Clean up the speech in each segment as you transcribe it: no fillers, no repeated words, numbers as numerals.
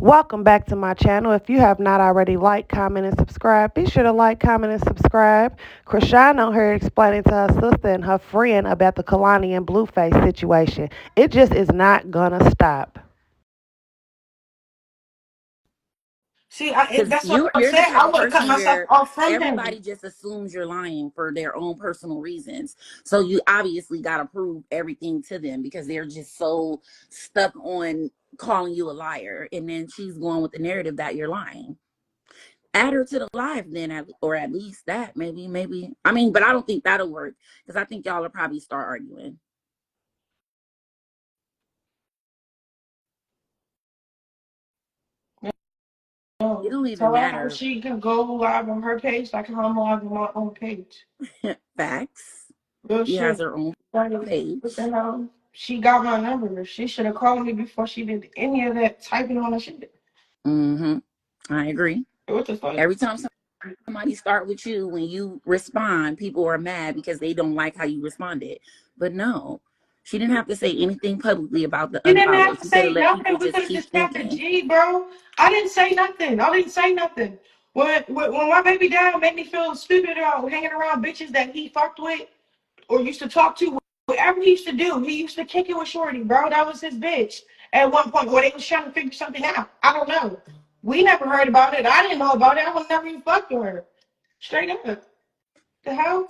Welcome back to my channel. If you have not already liked, comment, and subscribe, be sure to like, comment, and subscribe. Chrisean on her explaining to her sister and her friend about the Kehlani and Blueface situation. It just is not gonna stop. Because That's what I'm you're the saying. type I of would have cut person myself where off from him. everybody just assumes you're lying for their own personal reasons. So you obviously got to prove everything to them because they're just so stuck on calling you a liar. And then she's going with the narrative that you're lying. Add her to the live then, or at least that maybe. I mean, but I don't think that'll work because I think y'all will probably start arguing. It No. don't even Tell her matter. she can go live on her page like how I'm live on my own page. Facts. Real She has shit. her own Like, what page. the hell? She got my number. She should have called me before she did any of that typing on the shit. Mm-hmm. I agree. What the fuck? Every time somebody start with you, when you respond, people are mad because they don't like how you responded. But no, she didn't have to say anything publicly about the You didn't have unfollow. to She could have say let people nothing. We just could have keep just got the thinking. G, bro. I didn't say nothing. I didn't say nothing. When my baby dad made me feel stupid about hanging around bitches that he fucked with or used to talk to, whatever he used to do, he used to kick it with Shorty, bro. That was his bitch at one point where they was trying to figure something out. I don't know. We never heard about it. I didn't know about it. I would never even fuck with her. Straight up. The hell?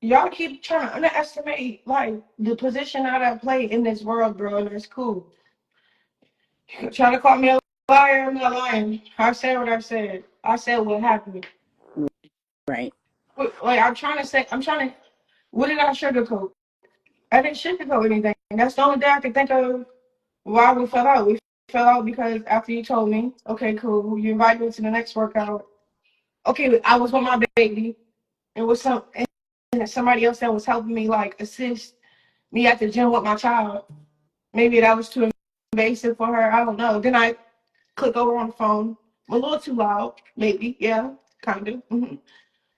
Y'all keep trying to underestimate like the position that I play in this world, bro, and it's cool. You try to call me a liar, I'm not lying. I said what I said. I said what happened. Right. Like I'm trying to what did I sugarcoat? I didn't sugarcoat anything. That's the only thing I can think of why we fell out. We fell out because after you told me, okay, cool, you invited me to the next workout. Okay, I was with my baby. It was and somebody else that was helping me like assist me at the gym with my child. Maybe that was too invasive for her. I don't know. Then I click over on the phone. A little too loud, maybe. Yeah, kind of.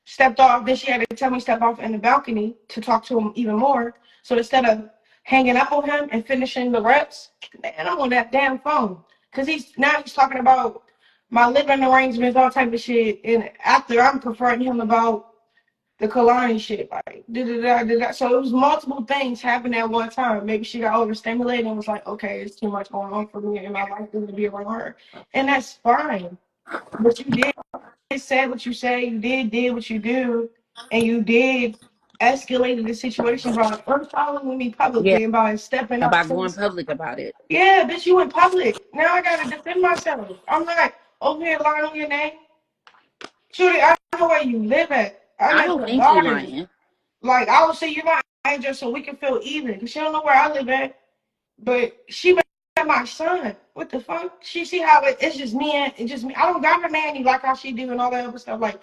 Stepped off. Then she had to tell me to step off in the balcony to talk to him even more. So instead of hanging up on him and finishing the reps, man, I'm on that damn phone. Cause he's talking about my living arrangements, all type of shit. And after I'm confronting him about the Kehlani shit, like da. So it was multiple things happening at one time. Maybe she got overstimulated and was like, okay, it's too much going on for me in my life to be around her. And that's fine. But you did say what you say, you did what you do, and you did escalate the situation by first following me Yeah. publicly and by stepping up About to going public about it. yeah, bitch, you in public. Now I gotta defend myself. I'm not over here lying on your name. Trudy, I know where you live at. I I live don't in the think you garden. lying. Like I would say you're my angel so we can feel even. Cause she don't know where I live at. But she met my son. What the fuck? She see how it's just me and it's just me. I don't got her nanny like how she do and all that other stuff. Like,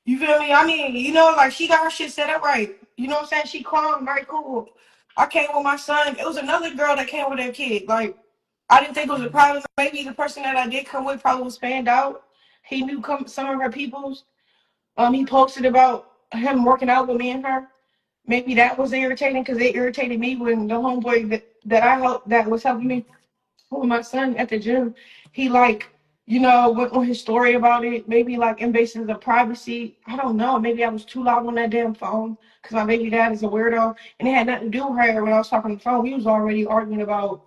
you feel me? I mean, like she got her shit set up right. You know what I'm saying? She calm, right, cool. I came with my son. It was another girl that came with her kid. Like, I didn't think it was a problem. Maybe the person that I did come with probably was fanned out. He knew some of her peoples. He posted about him working out with me and her. Maybe that was irritating because it irritated me when the homeboy that I helped that was helping me with my son at the gym, he like, went on his story about it, maybe like invasive of privacy. I don't know. Maybe I was too loud on that damn phone because my baby dad is a weirdo. And it had nothing to do with her when I was talking on the phone. We was already arguing about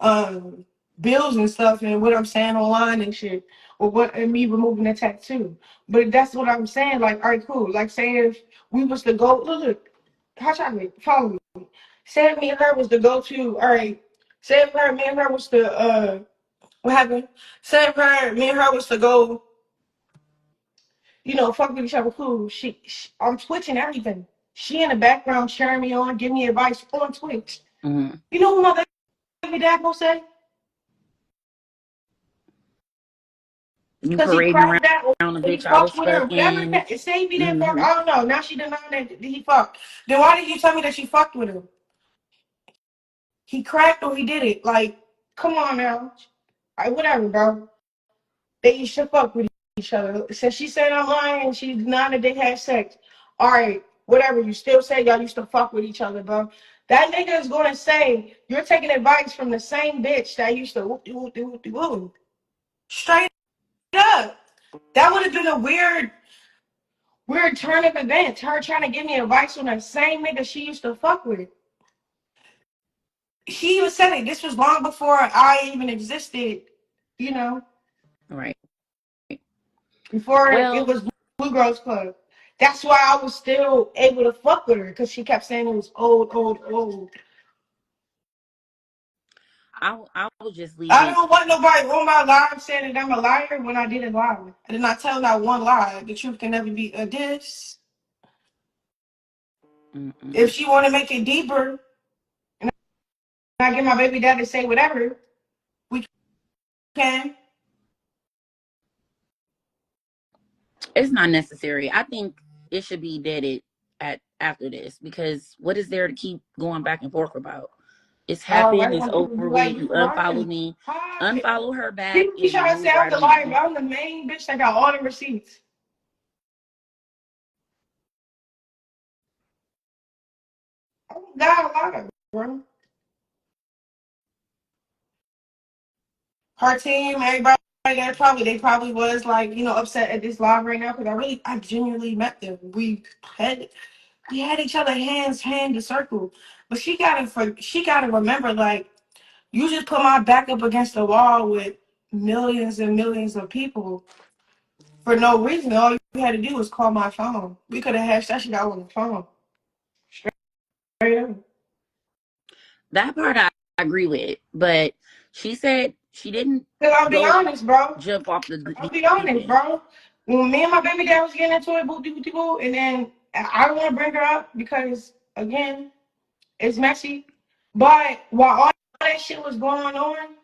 um bills and stuff and what I'm saying online and shit. Or what and me removing the tattoo. But that's what I'm saying. Like, all right, cool. Like say if we was to go look, how should I follow me? Say if me and her was to go to all right. Say if her, me and her was to what happened? Say if her, me and her was to go, fuck with each other, cool. I'm switching everything. She in the background cheering me on, giving me advice on Twitch. Mm-hmm. You know what my baby dad gonna say? You Because he parading cracked around that or a he bitch all fucked with her, stuck whatever. in. Say he didn't fuck, Mm-hmm. I don't know. Now she denying that he fucked. Then why did you tell me that she fucked with him? He cracked or he did it. Like, come on now. Whatever, bro. They should fuck with each other. So she said I'm lying and she denied that they had sex. All right. whatever. You still say y'all used to fuck with each other, bro. That nigga is gonna say you're taking advice from the same bitch that used to whoop de whoop de whoop de whoop. Straight up. That would have been a weird turn of events. Her trying to give me advice on the same nigga she used to fuck with. He was saying this was long before I even existed, you know, Right. before it Well, was Blue Girls Club. That's why I was still able to fuck with her because she kept saying it was old, old, old. I will just leave I it. don't want nobody on my live saying that I'm a liar when I didn't lie. I did not tell not one lie. The truth can never be a diss. If Mm-mm. she want to make it deeper, and I get my baby dad to say whatever, we can. It's not necessary. I think it should be deaded at after this, because what is there to keep going back and forth about? It's All happened. right, It's when people be over like, with. you You unfollow lying. me, Hi. unfollow her back, People be and trying to say move I'm right the liar, but along. I'm the main bitch that got all the receipts. I'm not a liar, bro. Her team, everybody there they probably was like, upset at this live right now because I genuinely met them. We had each other hand to circle. But she gotta remember, like, you just put my back up against the wall with millions and millions of people for no reason. All you had to do was call my phone. We could have hashed that shit out on the phone. Straight up. That part I agree with, but she said she didn't Cause I'll be go honest, bro. jump off the I'll be deep honest, end. bro. When me and my baby dad was getting into it, boo, boo, boo, boo, and then I don't want to bring her up because again, it's messy. But while all that shit was going on,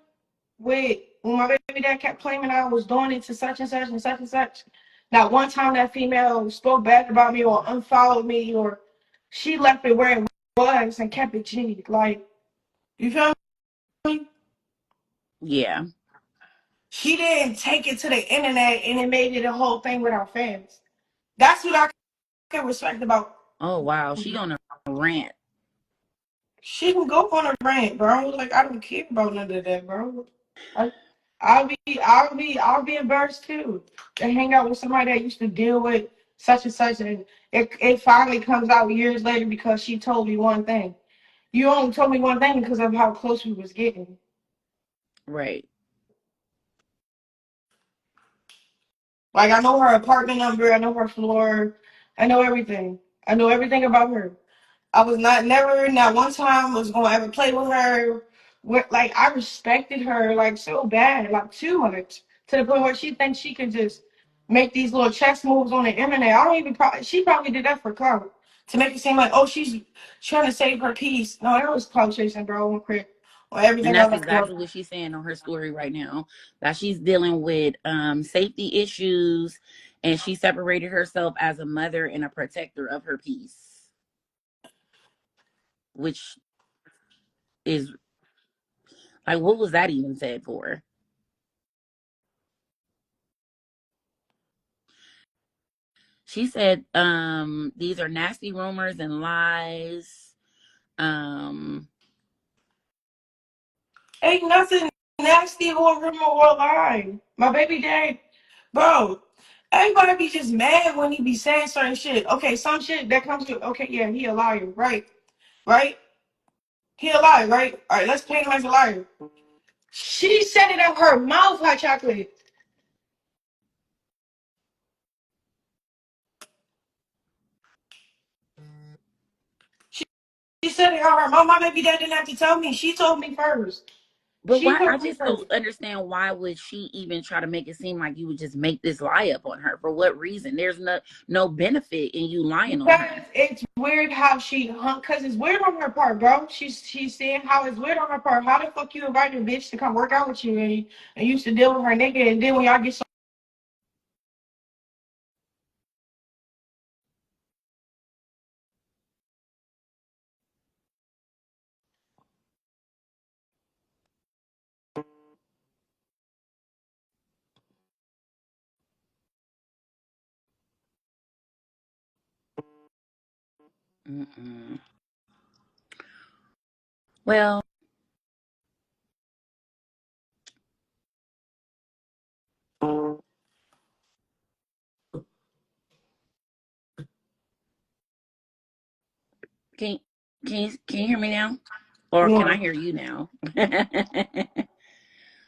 with when my baby dad kept claiming I was doing it to such and such and such and such, not one time that female spoke bad about me or unfollowed me or she left it where it was and kept it G. Like, you feel me? Yeah. She didn't take it to the internet and it made it a whole thing with our fans. That's what I can respect about. Oh wow, she on a rant. She can go on a rant, bro. Like, I don't care about none of that, bro. I, I'll be embarrassed too to hang out with somebody that used to deal with such and such, and it finally comes out years later because she told me one thing. You only told me one thing because of how close we was getting. Right. Like, I know her apartment number, I know her floor, I know everything. I know everything about her. I was not one time was gonna ever play with her. Like, I respected her like so bad, like too much, to the point where she thinks she can just make these little chess moves on the internet. I don't even probably she probably did that for clout to make it seem like, oh, she's trying to save her peace. No, that was clout chasing, bro. On crib on And everything I that's like about exactly her. what she's saying on her story right now. That she's dealing with safety issues, and she separated herself as a mother and a protector of her peace, which is like, what was that even said for? She said, these are nasty rumors and lies. Um, Ain't nothing nasty or rumor or lie. My baby dad, bro. Everybody be just mad when he be saying certain shit. Okay, some shit that comes to okay, yeah, he a liar, right? Right? He a liar, right? All right, let's paint him as a liar. She said it out her mouth, hot chocolate. She, she said it out her mouth. My baby dad didn't have to tell me. She told me first. but She why? I told me just first. don't understand, why would she even try to make it seem like you would just make this lie up on her? For what reason? There's no benefit in you lying on Because her. it's weird how she hung. Because it's weird on her part, bro. She's saying how it's weird on her part. How the fuck you invite a bitch to come work out with you and used to deal with her nigga, and then when y'all get Mm-mm. Well, can can you hear me now, or can I Yeah. hear you now?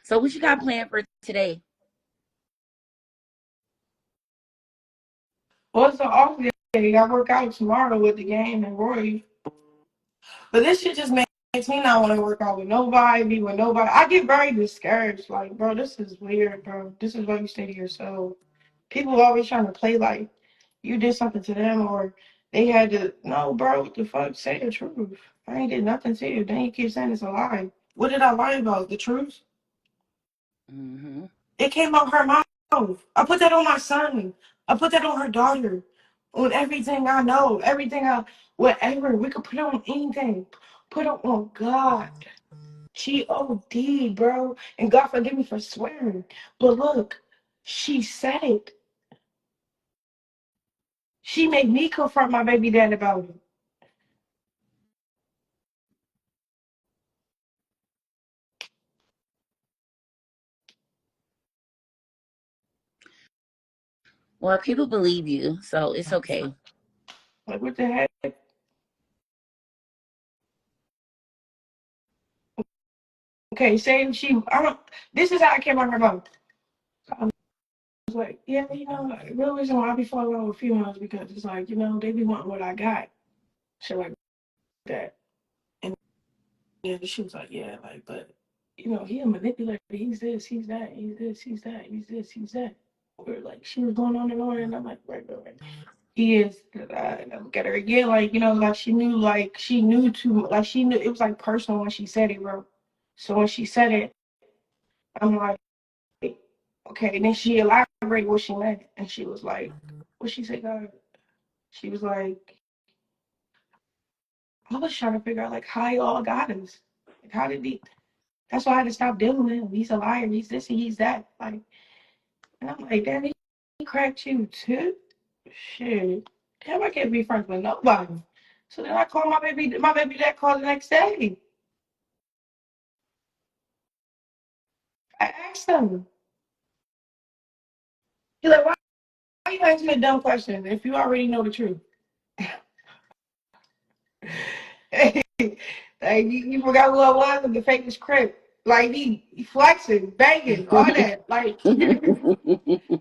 So, what you got planned for today? What's the off day? I work out tomorrow with the game and Roy. But this shit just makes me not want to work out with nobody, be with nobody. I get very discouraged. Like, bro, this is weird, bro. This is why you stay to yourself. People always trying to play like you did something to them or they had to. No, bro, what the fuck? Say the truth. I ain't did nothing to you. Then you keep saying it's a lie. What did I lie about? The truth? Hmm. It came out her mouth. I put that on my son. I put that on her daughter. On everything I know. Everything I, whatever. We could put it on anything. Put it on God. She OD, bro. And God forgive me for swearing. But look, she said it. She made me confront my baby dad about it. Well, people believe you, so it's okay. Like, what the heck? Okay, saying she, I don't, this is how I came on her mouth. I was like, yeah, like, the real reason why I be falling out with females because it's like, they be wanting what I got. Shit like that. And then she was like, yeah, like, but, he a manipulator. He's this, he's that, he's this, he's that, he's this, he's that. Or like, she was going on, and I'm like, right. He is, look at her again, like, like, she knew too, like, she knew, it was, like, personal when she said it, bro. So when she said it, I'm like, okay, and then she elaborated what she meant, and she was like, what she said, God? She was like, I was trying to figure out, like, how y'all got us. Like, how did he, that's why I had to stop dealing with him. He's a liar, he's this, he's that. Like, and I'm like, damn, he cracked you too? Shit. Damn, I can't be friends with nobody. So then I called my baby dad called the next day. I asked him. He's like, why you asking me a dumb question if you already know the truth? Hey, like, you forgot who I was with the fakest crib. Like, he flexing, banging, all that. Like,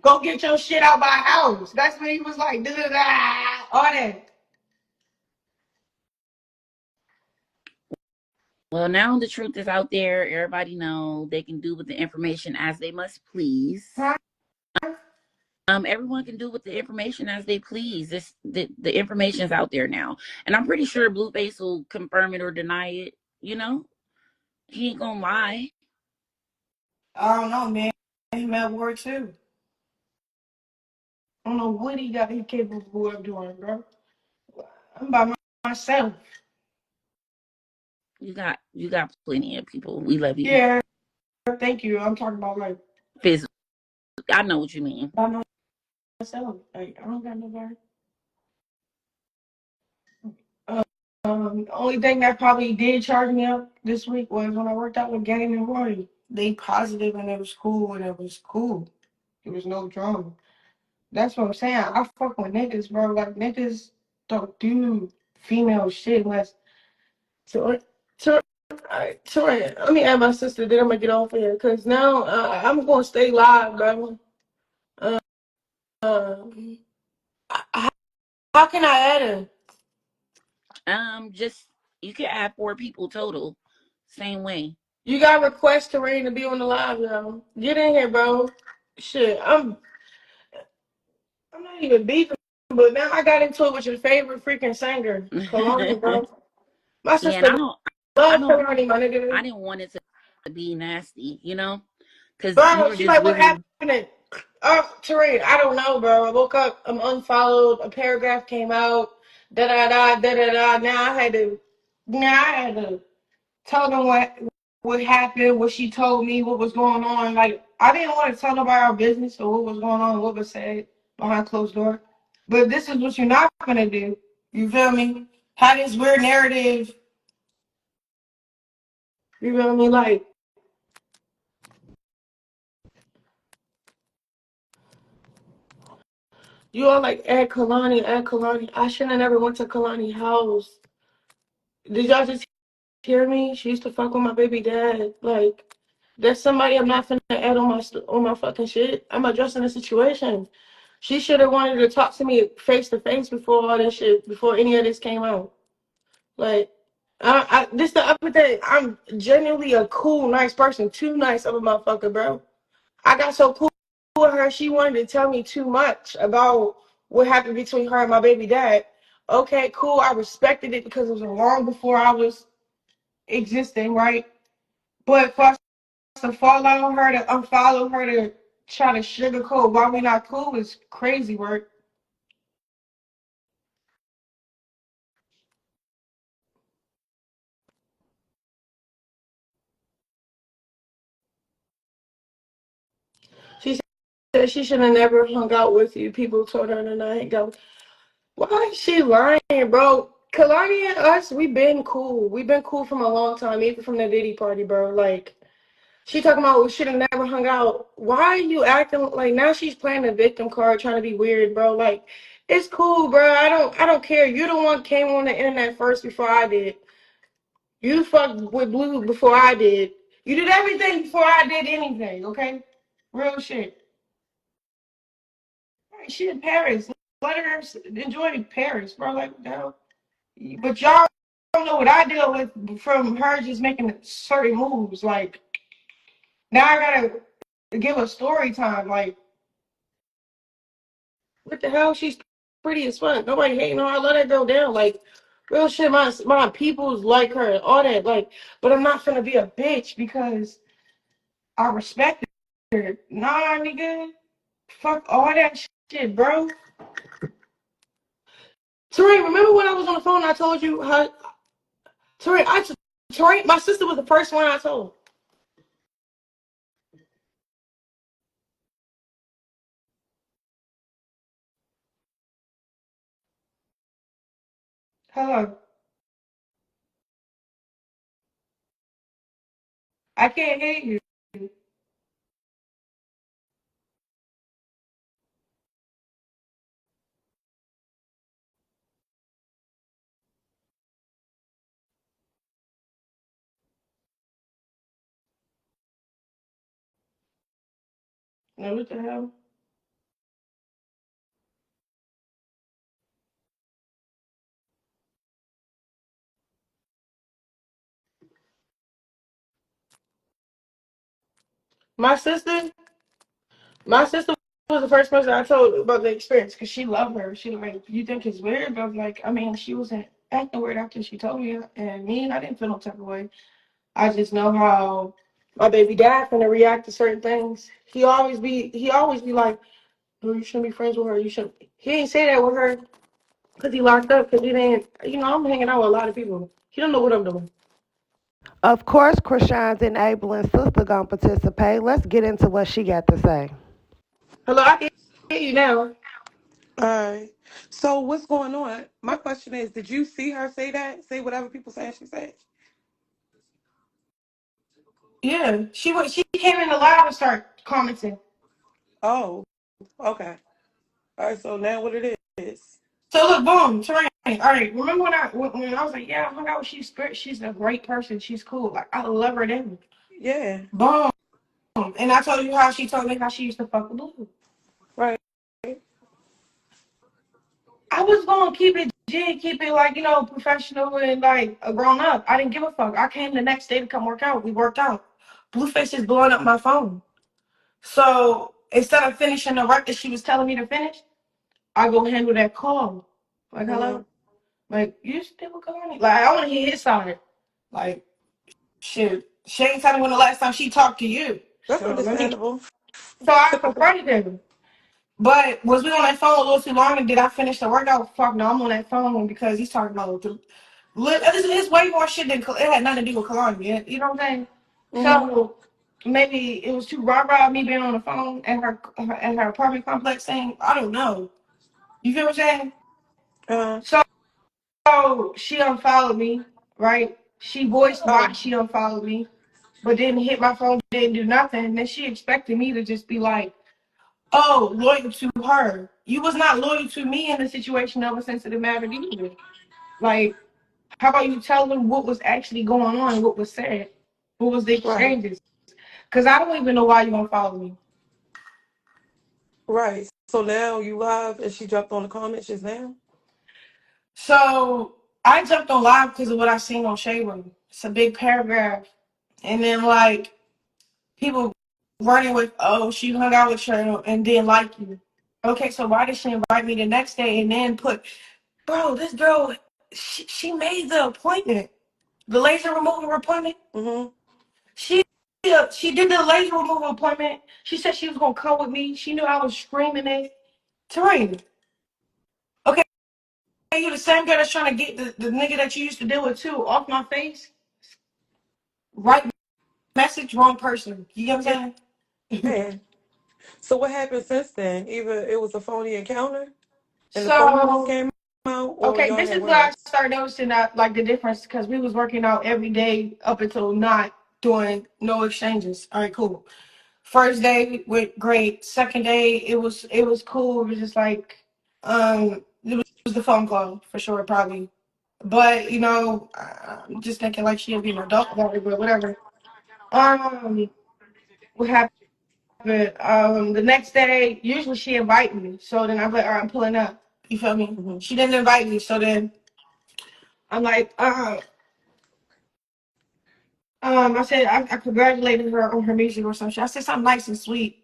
go get your shit out my house. That's what he was like, da-da-da, all that. Well, now the truth is out there. Everybody know they can do with the information as they must please. Huh? Everyone can do with the information as they please. The information is out there now, and I'm pretty sure Blueface will confirm it or deny it. You know, he ain't gonna lie. I don't know, man. Him at war too. I don't know what he capable of doing, bro. I'm by myself. You got plenty of people. We love you. Yeah, thank you. I'm talking about like Physical. I know what you mean. by myself. Like I don't got nobody. The only thing that probably did charge me up this week was when I worked out with Game and Roy. They positive and it was cool and it was cool. There was no drama. That's what I'm saying. I fuck with niggas, bro. Like niggas don't do female shit unless so so Tori, let me add my sister, then I'm gonna get off here because now I'm gonna stay live, bro. Uh, uh, how, how can I add her? Just you can add 4 people total. Same way. You got requests to Rain to be on the live, yo. Get in here, bro. Shit, I'm not even beefing, but now I got into it with your favorite freaking singer, Kehlani, Yeah, bro. My and sister I loves don't, Kehlani, my I nigga. didn't want it to be nasty, because you Bro, were she just like, what really. happened? Oh, Terrain, I don't know, bro. I woke up, I'm unfollowed, a paragraph came out, da da da da da da. Now I had to tell them what happened, what she told me, what was going on. Like I didn't want to tell nobody our business or what was going on, what was said behind closed door. But this is what you're not gonna do. You feel me? had this weird narrative. You feel me? Like, you all like at Kehlani, at Kehlani. I shouldn't have never went to Kehlani house. Did y'all just hear me? She used to fuck with my baby dad. Like, that's somebody I'm not finna add on my fucking shit. I'm addressing the situation. She should have wanted to talk to me face to face before all this shit, before any of this came out. Like, this the other thing. I'm genuinely a cool, nice person. Too nice of a motherfucker, bro. I got so cool with her. She wanted to tell me too much about what happened between her and my baby dad. Okay, cool. I respected it because it was long before I was existing, right? But for us to follow her, to unfollow her, to try to sugarcoat why we not cool is crazy work. She said she should have never hung out with you. People told her to not hang out. Why is she lying, bro? Kehlani and us, we been cool. We been cool from a long time, even from the Diddy party, bro. Like, she talking about we should have never hung out. Why are you acting like now she's playing the victim card, trying to be weird, bro? Like, it's cool, bro. I don't care. You the one came on the internet first before I did. You fucked with Blue before I did. You did everything before I did anything, okay? Real shit. Right, she in Paris. Let her enjoy Paris, bro. Like, no. But y'all don't know what I deal with from her just making certain moves. Like, now I gotta give a story time. Like, what the hell? She's pretty as fuck. Nobody hating on her. Let her go down. Like, real shit. My people's like her, all that. Like, but I'm not finna be a bitch because I respect her. Nah, nigga. Fuck all that shit, bro. Terrain, remember when I was on the phone? I told you how. Terrain, Terrain, my sister was the first one I told. Hello. I can't hear you. No, what the hell? My sister, my sister was the first person I told about the experience because she loved her. She was like, "You think it's weird?" But like, I mean, she wasn't acting weird after she told me, and me, I didn't feel no type of way. I just know how my baby dad gonna react to certain things. He always be like, "No, you shouldn't be friends with her. You shouldn't." He ain't say that with her because he locked up. Because he didn't. I'm hanging out with a lot of people. He don't know what I'm doing. Of course, Chrisean's enabling sister gonna participate. Let's get into what she got to say. Hello, I can hear you now. All right. So what's going on? My question is, did you see her say that? Say whatever people saying she said? Yeah, she came in the live and started commenting. Oh, okay. All right. So now what it is? So look, boom, terrain. All right, remember when I was like, yeah, I hung out with she's a great person. She's cool. Like I love her then. Yeah. Boom. And I told you how she told me how she used to fuck with Blue. Right. I was gonna keep it G, keep it like, professional and like a grown up. I didn't give a fuck. I came the next day to come work out. We worked out. Blueface is blowing up my phone. So instead of finishing the work that she was telling me to finish, I go handle that call. Like, Mm-hmm. hello? Like, you still calling me? Like, I wanna hear his side. Like, shit. She ain't telling me when the last time she talked to you. That's So let me understandable. so I confronted him. But was we on that phone a little too long and did I finish the workout? Fuck no, I'm on that phone because he's talking about it's way more shit than it had nothing to do with Colombia. You know what I'm saying? Mm-hmm. So maybe it was too rah-rah me being on the phone at her apartment complex saying, I don't know. You feel what I'm saying? Uh, So So she unfollowed me, right? She voiced why Oh, she unfollowed me, but didn't hit my phone, didn't do nothing. And then she expected me to just be like, oh, loyal to her. You was not loyal to me in the situation of a sensitive matter either. Like, how about you tell them what was actually going on, what was said, what was the right, exchanges? Because I don't even know why you unfollow me. right. So now you live and she dropped on the comments just now? So I jumped on live because of what I seen on Shade Room. It's a big paragraph. And then like people running with, oh, she hung out with you and didn't like you. Okay, so why did she invite me the next day and then put, bro, this girl, she made the appointment, the laser removal appointment. Mm-hmm. She she did the laser removal appointment. She said she was gonna come with me. She knew I was screaming it. Terrain. Okay, you the same girl that's trying to get the nigga that you used to deal with too off my face. Right message, wrong person. You get what I'm saying? Yeah. So what happened since then? Either it was a phony encounter and the photos So came out, or okay, y'all this had is where I words. started noticing that like the difference because we was working out every day up until not doing no exchanges. All right, cool. First day went great. Second day it was cool. It was just like it was the phone call for sure probably. But you know, I'm just thinking like she'll be an adult about it, but whatever. Um, what happened? The next day, usually she invite me, so then I'm like, all right, I'm pulling up. You feel me? Mm-hmm. She didn't invite me, so then I'm like, I said I congratulated her on her music or some shit. I said something nice and sweet.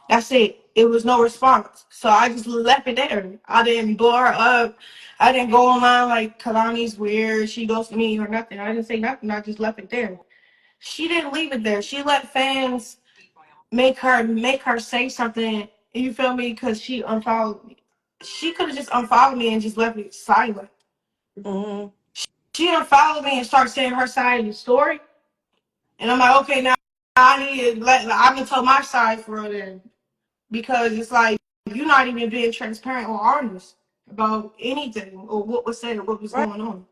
That's it. It was no response. So I just left it there. I didn't blow her up. I didn't go online like Kehlani's weird. She goes to me or nothing. I didn't say nothing. I just left it there. She didn't leave it there. She let fans make her say something. You feel me? Because she unfollowed me. She could have just unfollowed me and just left it silent. Mm-hmm. She unfollowed me and started saying her side of the story. And I'm like, okay, now I need to I'm gonna tell my side for real then, because it's like you're not even being transparent or honest about anything or what was said or what was Right. going on.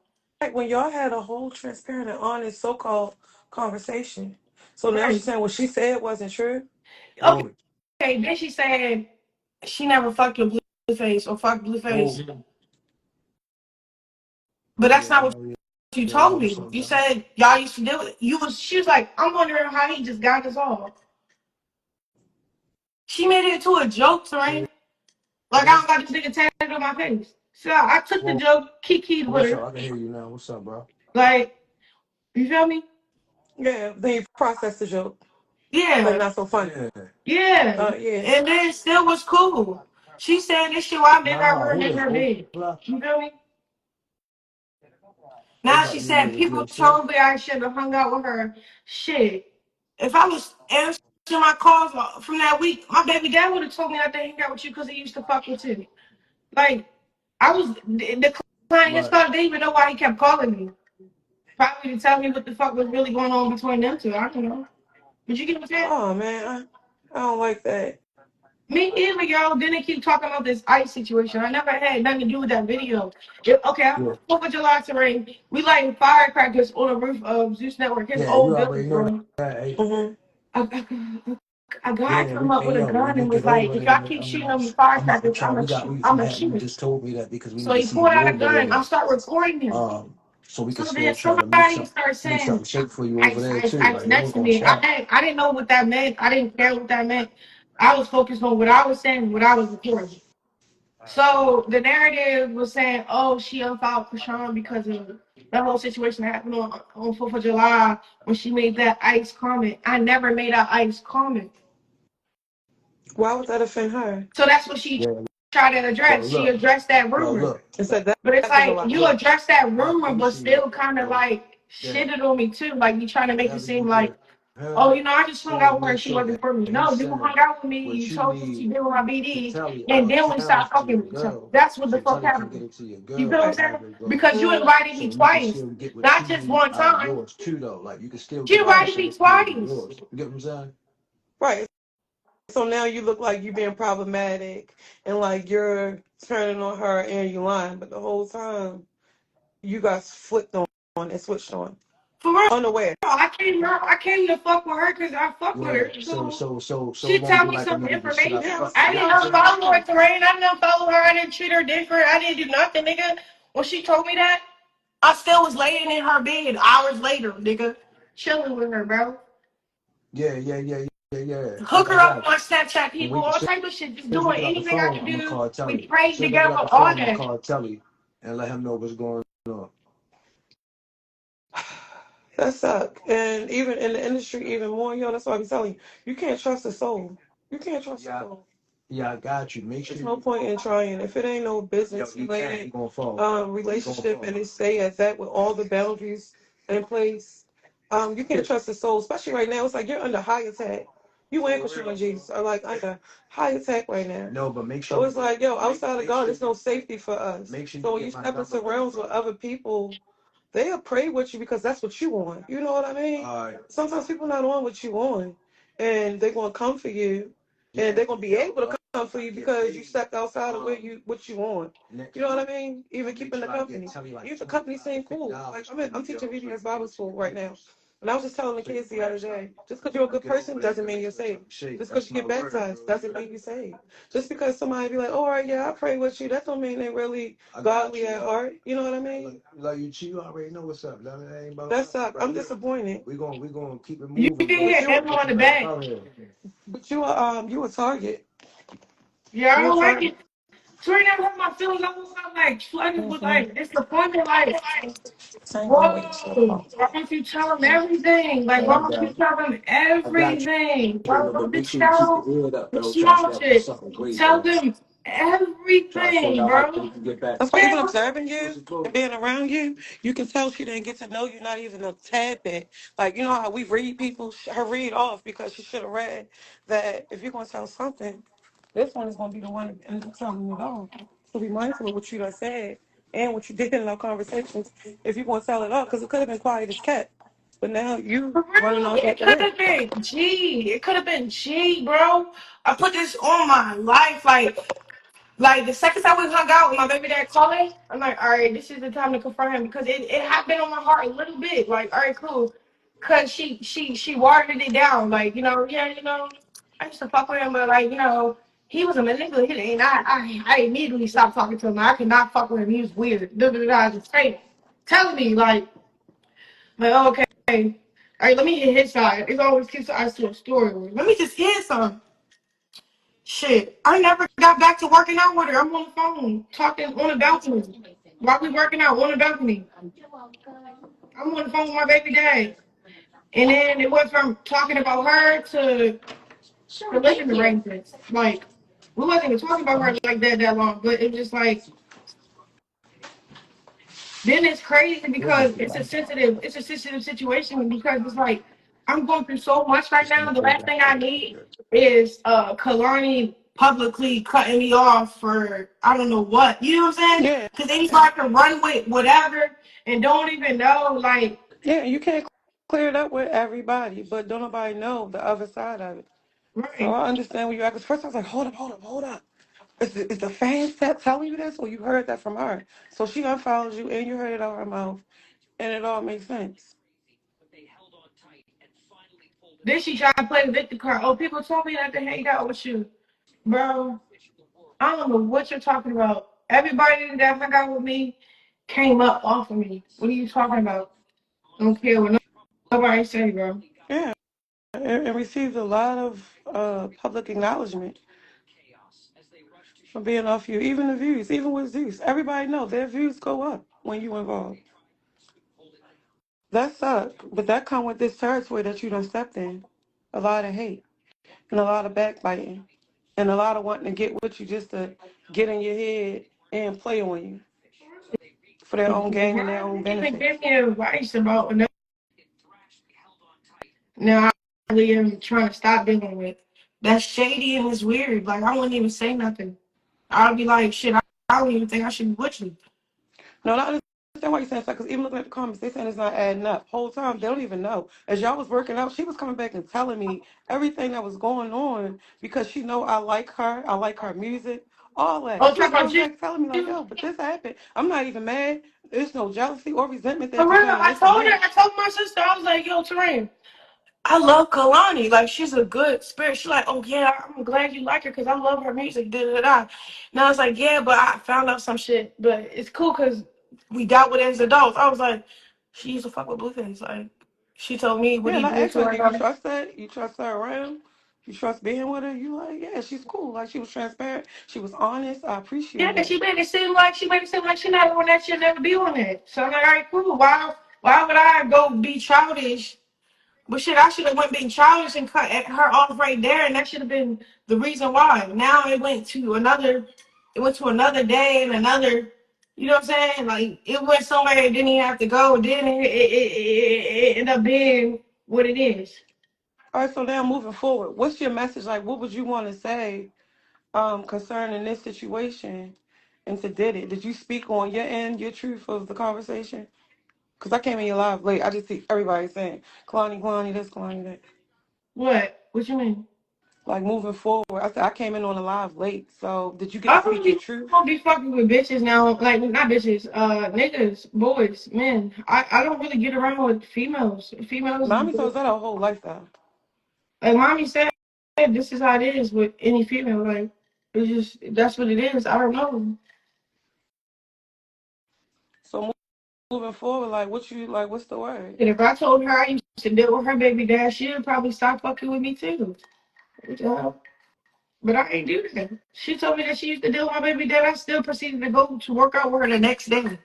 When y'all had a whole transparent and honest so-called conversation. So now Right. she's saying what she said wasn't true. Okay. Then she said she never fucked your blue face or fucked blue face, but that's not what you told me. You said y'all used to do it. You was She was like, I'm wondering how he just got us all. She made it into a joke, right? Like I don't got this nigga tatted on my face. So I took the joke, kikied with her. Like, you feel me? Yeah, then you processed the joke. Like Yeah, not so funny. yeah. Yeah. And then it still was cool. She said this shit while I did her in her bed. You feel me? Now she said people told me I should have hung out with her. Shit. If I was answering my calls from that week, my baby dad would have told me not to hang out with you because he used to fuck with you. Like, I was declining his call. They didn't even know why he kept calling me. Probably to tell me what the fuck was really going on between them two. I don't know. But you get what I'm saying? Oh man, I don't like that. Me either, y'all. Then they keep talking about this ice situation. I never had nothing to do with that video. Okay, I'm 4th of July terrain. We lighting firecrackers on the roof of Zeus Network, his old building, bro. Mm-hmm. A guy come up with a gun and was like, if y'all keep shooting them with firecrackers, I'm gonna shoot. So he pulled out a gun. I start recording him. So then somebody started saying, ice next to me. I didn't know what that meant. I didn't care what that meant. I was focused on what I was saying, what I was recording. So the narrative was saying, oh, she unfollowed Chrisean because of that whole situation that happened on 4th of July when she made that ice comment. I never made that ice comment. Why would that offend her? So that's what she tried to address. She addressed that rumor. And said that But it's happened a like lot. you address that rumor, but still kind of like shitted on me too. Like you trying to make it seem like, oh, I just hung out with her. She wasn't for me. No, you hung out with me. You told me she did with my BD, and then we stopped talking to each other. That's what the fuck happened. You feel what I'm Right. saying? Because you Mm, invited me twice, not just one time. She invited me twice. right. So now you look like you're being problematic and like you're turning on her and you lying, but the whole time you guys flipped on and switched on. For real, Unaware. I came to fuck with her because I fuck with her. Yeah. So So so so so she it won't tell be me like a some nigga just shit I information. Yeah, fuck. I Yeah, didn't I'm saying. unfollow her, Terrain. I didn't unfollow her. I didn't treat her different. I didn't do nothing, nigga. When she told me that, I still was laying in her bed hours later, nigga, chilling with her, bro. Yeah. Hook her I up got with you. my Snapchat When people, we all as type of shit. Just soon as we doing get off the anything I phone, could I'm gonna do. call We Telly. As prayed soon as I get together, off the all phone, I'm gonna that. call Telly and let him know what's going on. that suck. And even in the industry, even more, yo, that's why I be telling you, you can't trust a soul. You can't trust a Yeah, soul. yeah, I got you. Make There's sure no you, point in trying. If it ain't no yo, business you can't. related You gonna fall. You gonna relationship fall. and they stay at that with all the boundaries in place, you can't trust the soul, especially right now. It's like you're under high attack. You and Chrisean Jesus are like under high attack right now. No, but make sure So it's you like, yo, outside of make God, sure there's no safety for us. make sure you So when get you my step number into though, realms with bro. other people, they'll pray with you because that's what you want. You know what I mean? All right. Sometimes people not on what you want, and they're gonna come for you, and Yeah, they're gonna be able to come for you get because you paid. stepped outside of where you what you want. Next You know what I week. mean? Even Make keeping the sure I get company. Telly like Even the 25 company to seem fifty cool. Like dollars for I'm teaching videos so he VBS can get Bible his school right now, views. and I was just telling the So you kids can the other branch day, out. just because you're a good Get over person there doesn't and mean make you're sure saved. talking shit. Just because That's you my get word, baptized bro. doesn't mean you're saved. Just because somebody be like, all right, yeah, I pray with you, that don't mean they really I got godly you. at heart. You know what I mean? Like you already know what's up. That ain't about That sucks. right I'm here. disappointed. We gonna keep it You moving, can but But hear you Emma on get the you back up back. out here. you a target. Yeah, I You a don't like target. it. So right now, hurt my feelings. I was like flooded with Mm-hmm. like disappointment. Like, Same thing with whoa, yourself. why don't you tell him everything? Like, I why don't you got tell him I got you. everything? Why But don't make just sure you keep tell your head up, the though. Try to small stay out for shit? something great, Tell though. them Try to figure everything, out how bro. you can get back. That's why even Yeah, observing you What's it called? and being around you, you can tell she didn't get to know you not even a tad bit. Like you know how we read people, her read off because she should have read that if you're gonna tell something, this one is gonna be the one and telling it all. So be mindful of what you done said and what you did in our conversations. If you're gonna tell it all, because it could have been quiet as kept, but now you for running real. off at It the could lip. have been G. It could have been G, bro. I put this on my life, like the second time we hung out with my baby dad calling, I'm like, all right, this is the time to confront him because it had been on my heart a little bit. Like, all right, cool. Cause she watered it down. Like, yeah, I used to fuck with him, but like, he was a manipulator and I immediately stopped talking to him. I could not fuck with him. He was weird. Da, da, da, da, just straight telling me like, okay, all right, let me hit his side. It's always keeps us to a story. Let me just hear some. Shit, I never got back to working out with her. I'm on the phone talking on the balcony while we working out on the balcony. I'm on the phone with my baby dad, and then it went from talking about her to the living arrangements. Like we wasn't even talking about her like that long, but it was just like then it's crazy What's because this it's a about? sensitive situation because it's like I'm going through so much right Just gonna now. The put it last back thing I there. need is Kehlani publicly cutting me off for I don't know what. You know what I'm saying? Yeah, Because anybody can run with whatever and don't even know like yeah, you can't clear it up with everybody, but don't nobody know the other side of it. So right. I understand where you're at. Because first I was like, hold up. Is the fan set telling you this, or you heard that from her? So she unfollowed you, and you heard it out of her mouth, and it all makes sense. Then she tried to play the victim card. Oh, people told me not to hang out with you, bro. I don't know what you're talking about. Everybody that hung out with me came up off of me. What are you talking about? Don't care what nobody say, bro. Yeah, and received a lot of public acknowledgement for being off you. Even the views, even with Zeus, everybody know their views go up when you involved. That suck, but that come with this territory that you done stepped in. A lot of hate and a lot of backbiting and a lot of wanting to get with you just to get in your head and play on you for their own gain and their Ron own didn't even benefit. give me advice about another. Now I really am trying to stop dealing with. That's shady and it's weird. Like I wouldn't even say nothing. I'd be like, shit, I don't even think I should be with you. No, not understand why you're saying that, because even looking at the comments, they saying it's not adding up. Whole time, they don't even know. As y'all was working out, she was coming back and telling me everything that was going on because she know I like her music, all that. Oh, She talk was about coming you. back telling me like, yo, but this happened. I'm not even mad. There's no jealousy or resentment For that you're real, saying this and that. I told my sister, I was like, yo, Terrain, I love Kehlani. Like, she's a good spirit. She's like, oh, yeah, I'm glad you like her because I love her music. Da, da, da. And I was like, yeah, but I found out some shit. But it's cool because we dealt with it as adults. I was like, she used to fuck with Blueface. Like, she told me what Yeah, he and I did asked to her, her. do you trust that? You trust her around? You trust being with her? You like, yeah, she's cool. Like she was transparent. She was honest. I Yeah, appreciate because it. she made it seem like she not on that shit, never be on that. So I'm like, all right, cool. Why would I go be childish? But shit, I should have went being childish and cut her off right there, and that should have been the reason why. Now it went to another day and another. You know what I'm saying? Like it went somewhere it didn't even have to go. Then it ended up being what it is. All right, so now moving forward, what's your message? Like, what would you want to say concerning this situation? And to did it? Did you speak on your end, your truth of the conversation? Because I came in your live late. I just see everybody saying, Kalani, Kalani, this, Kalani, that. What? What you mean? Like, moving forward, I said I came in on the live late. So, did you get to I speak don't your be, truth? don't be fucking with bitches now. Like not bitches, niggas, boys, men. I don't really get around with females. Females, Mommy told us that our whole lifestyle. like mommy said, this is how it is with any female. Like it's just that's what it is. I don't know. So, moving forward, like, what you, like, what's the word? And if I told her I used to deal with her baby dad, she'd probably stop fucking with me too. Yeah. But I ain't do that. She told me that she used to deal with my baby dad. I still proceeded to go to work out with her the next day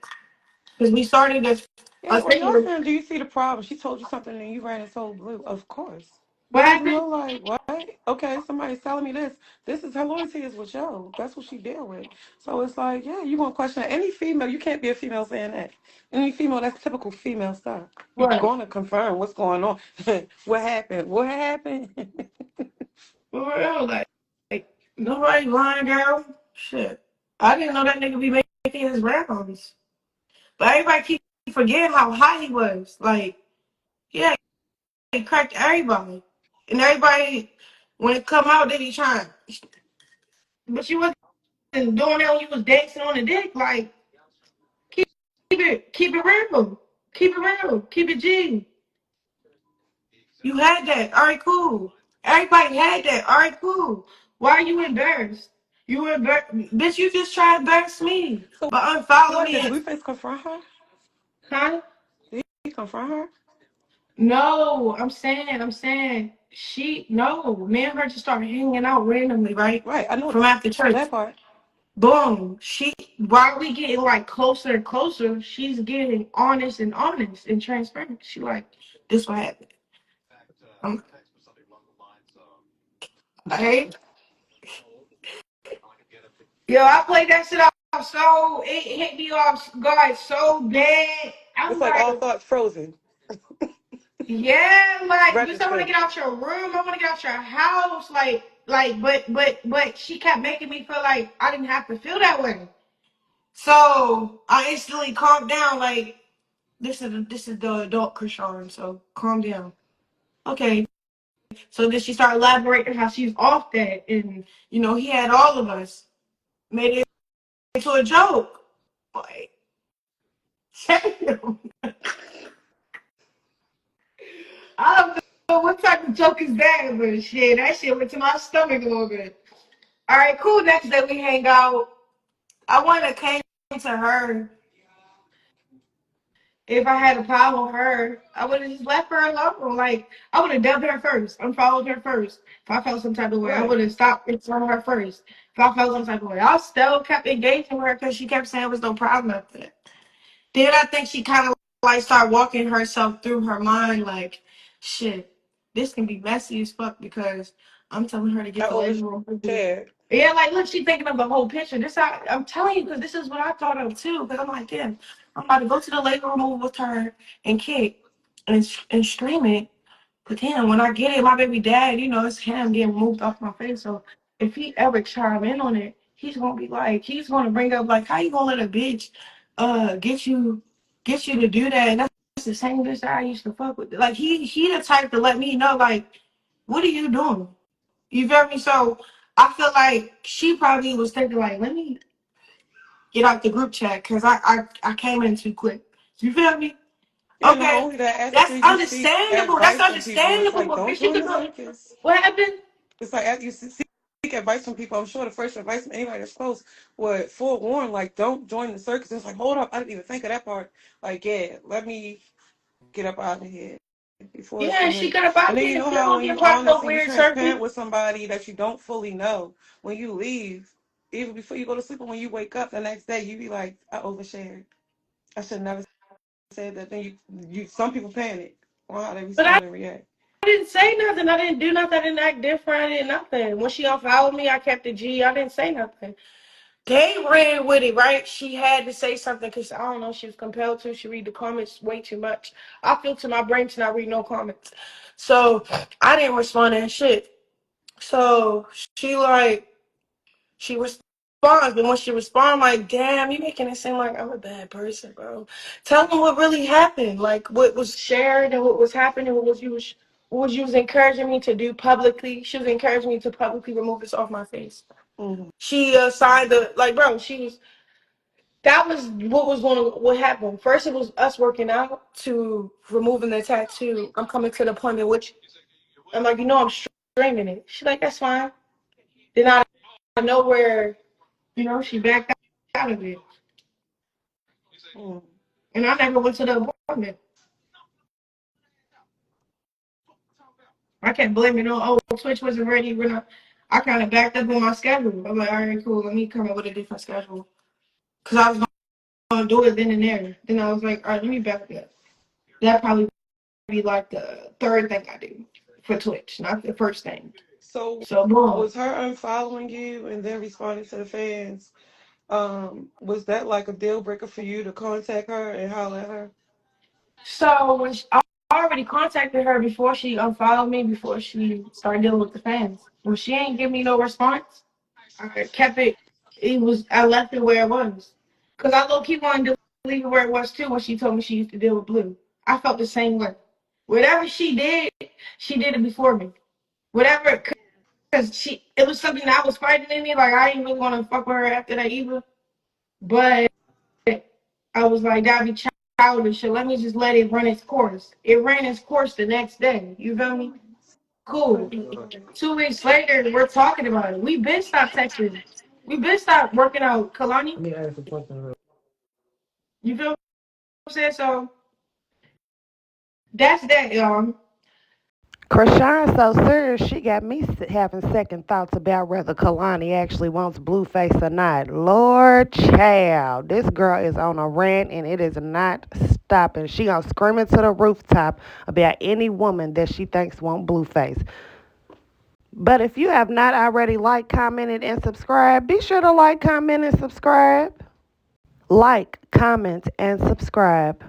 because we started as Yeah, a well, y'all thing. saying, do you see the problem? She told you something and you ran and told Blue. Of course. What Because we happened? all like, what? Okay, somebody's telling me this. This is her loyalty is with yo. That's what she deal with. So it's like, yeah, you gonna question any female. You can't be a female saying that. Any female, that's typical female stuff. You're What? gonna confirm what's going on. What happened? What happened? For real, like nobody lying, girl. Shit. I didn't know that nigga be making his rounds. But everybody keep forgetting how high he was. Like, yeah, he cracked everybody. And everybody, when it come out, they be trying. But you wasn't doing that when you was dancing on the dick. Like, keep keep it real. Keep it real. Keep it G. You had that. All right, cool. Everybody had that. All right, cool. Why are you embarrassed? You were embarrassed. Bitch, you just try to embarrass me. So But unfollow what? Did me. Blueface confront her? Huh? Did he confront her? No, I'm saying no, me and her just started hanging out randomly, right? Right, I know From after church. that part. Boom. While we getting like closer and closer, she's getting honest and transparent. She like, this what happened. I'm like, yo, I played that shit off so it hit me off guard so bad. It's I'm like all like, thoughts frozen, yeah, like, bitch, I want to registered. get out your room. I want to get out your house. But she kept making me feel like I didn't have to feel that way. So I instantly calmed down. Like, this is the adult Chrisean. So calm down. Okay. So then she started elaborating how she's off that, and he had all of us made it into a joke. Like, damn. I don't know what type of joke is that, but shit, that shit went to my stomach a little bit. All right, cool. Next day we hang out. I wouldn't have came to her if I had a problem with her. I would have just left her alone. Like I would have dubbed her first, unfollowed her first. If I felt some type of way, I Right. would have stopped in front of her first. If I felt some type of way, I still kept engaging with her because she kept saying it was no problem after that. Then I think she kind of like started walking herself through her mind, like, shit, this can be messy as fuck because I'm telling her to get I the label room. overshared. Yeah, like, look, she thinking of the whole picture. I'm telling you, because this is what I thought of too. Because I'm like, damn, I'm about to go to the labor room with her and kick and scream it. But then when I get it, my baby dad, it's him getting moved off my face. So if he ever chime in on it, he's gonna bring up like, how you gonna let a bitch get you to do that? And that's the same bitch that I used to fuck with. Like he the type to let me know, like, what are you doing? You feel me? So I feel like she probably was thinking like, let me. get out the group chat because I came in too quick. You feel me? Yeah, not Okay, only that, that's after you seek understandable. That's advice from people, it's understandable. like But don't bitch, you join could the go. circus. What happened? It's like after you seek advice from people, I'm sure the first advice from anybody that's close would forewarn, like, don't join the circus. It's like, hold up, I didn't even think of that part. Like, yeah, let me get up out of here before it's too Yeah, late. she could have And then bought you me know the how pill. when you Get part of no honest and you weird circle. transparent with somebody that you don't fully know, when you leave, even before you go to sleep or when you wake up the next day, you be like, I overshared. I should never said that. Then you some people panic on how they But I respond and react. didn't say nothing. I didn't do nothing. I didn't act different. I did nothing. When she unfollowed me, I kept the G. I didn't say nothing. They ran with it, right? She had to say something because I don't know. She was compelled to. She read the comments way too much. I filter my brain to not read no comments, so I didn't respond to that shit. So she like she responds, but when she responds, I'm like, damn, you making it seem like I'm a bad person, bro. Tell them what really happened, like what was shared and what was happening, what was you was encouraging me to do publicly. She was encouraging me to publicly remove this off my face. Mm-hmm. She signed the like, bro. She was that was going to what happened. First, it was us working out to removing the tattoo. I'm coming to the appointment, which I'm like, I'm streaming it. She's like, that's fine. Then out of nowhere, she backed out of it. Mm-hmm. And I never went to the appointment. I kept blaming on, Twitch wasn't ready. I kind of backed up on my schedule. I'm like, all right, cool. Let me come up with a different schedule. Because I was going to do it then and there. Then I was like, all right, let me back up. That probably be like the third thing I do for Twitch, not the first thing. So So, boom. was her unfollowing you and then responding to the fans? Was that like a deal breaker for you to contact her and holler at her? So, I already contacted her before she unfollowed me, before she started dealing with the fans. When she ain't give me no response, I kept it. I left it where it was. Because I low key wanted to leave it where it was too when she told me she used to deal with Blue. I felt the same way. Whatever she did it before me. Whatever, because it was something that I was fighting in me. Like, I didn't really want to fuck with her after that either. But I was like, gotta be childish. So let me just let it run its course. It ran its course the next day. You feel me? Cool. 2 weeks later, we're talking about it. We been stopped texting. We been stopped working out. Kehlani, Let me ask a question. you feel what I'm saying? So that's that, y'all. Chrisean so serious, she got me having second thoughts about whether Kehlani actually wants Blueface or not. Lord child, this girl is on a rant and it is not stopping. She gonna scream it to the rooftop about any woman that she thinks want Blueface. But if you have not already liked, commented, and subscribed, be sure to like, comment, and subscribe. Like, comment, and subscribe.